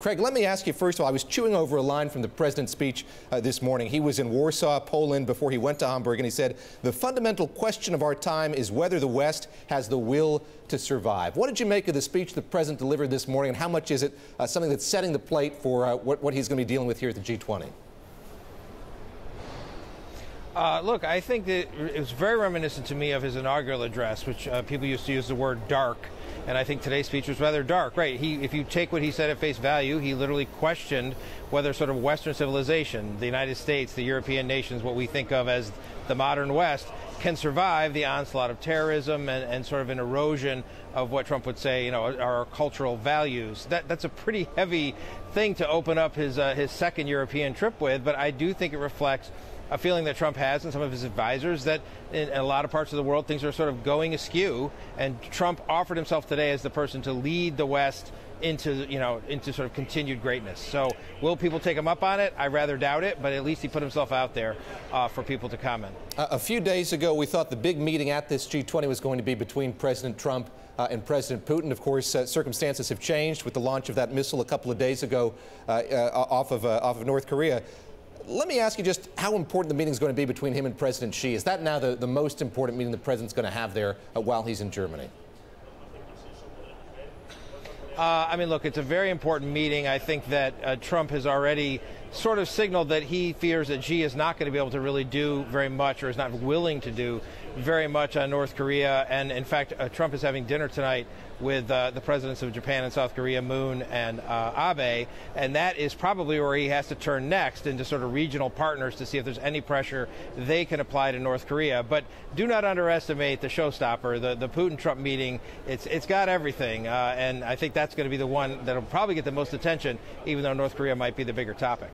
Craig, let me ask you first of all, I was chewing over a line from the president's speech this morning. He was in Warsaw, Poland, before he went to Hamburg, and he said, the fundamental question of our time is whether the West has the will to survive. What did you make of the speech the president delivered this morning, and how much is it something that's setting the plate for what he's going to be dealing with here at the G20? Look, I think that it was very reminiscent to me of his inaugural address, which people used to use the word dark. And I think today's speech was rather dark. Right. If you take what he said at face value, he literally questioned whether sort of Western civilization, the United States, the European nations, what we think of as the modern West, can survive the onslaught of terrorism and sort of an erosion of what Trump would say, our cultural values. That's a pretty heavy thing to open up his second European trip with, but I do think it reflects a feeling that Trump has and some of his advisors that in a lot of parts of the world things are sort of going askew, and Trump offered himself today as the person to lead the West into sort of continued greatness. So will people take him up on it? I rather doubt it, but at least he put himself out there for people to comment. A few days ago, we thought the big meeting at this G20 was going to be between President Trump and President Putin. Of course, circumstances have changed with the launch of that missile a couple of days ago off of North Korea. Let me ask you just how important the meeting is going to be between him and President Xi. Is that now the most important meeting the president's going to have there while he's in Germany? I mean, look, it's a very important meeting. I think that Trump has already sort of signaled that he fears that Xi is not going to be able to really do very much, or is not willing to do very much on North Korea. And in fact, Trump is having dinner tonight with the presidents of Japan and South Korea, Moon and Abe, and that is probably where he has to turn next, into sort of regional partners to see if there's any pressure they can apply to North Korea. But do not underestimate the showstopper, the Putin-Trump meeting. It's got everything, and I think that's going to be the one that'll probably get the most attention, even though North Korea might be the bigger topic.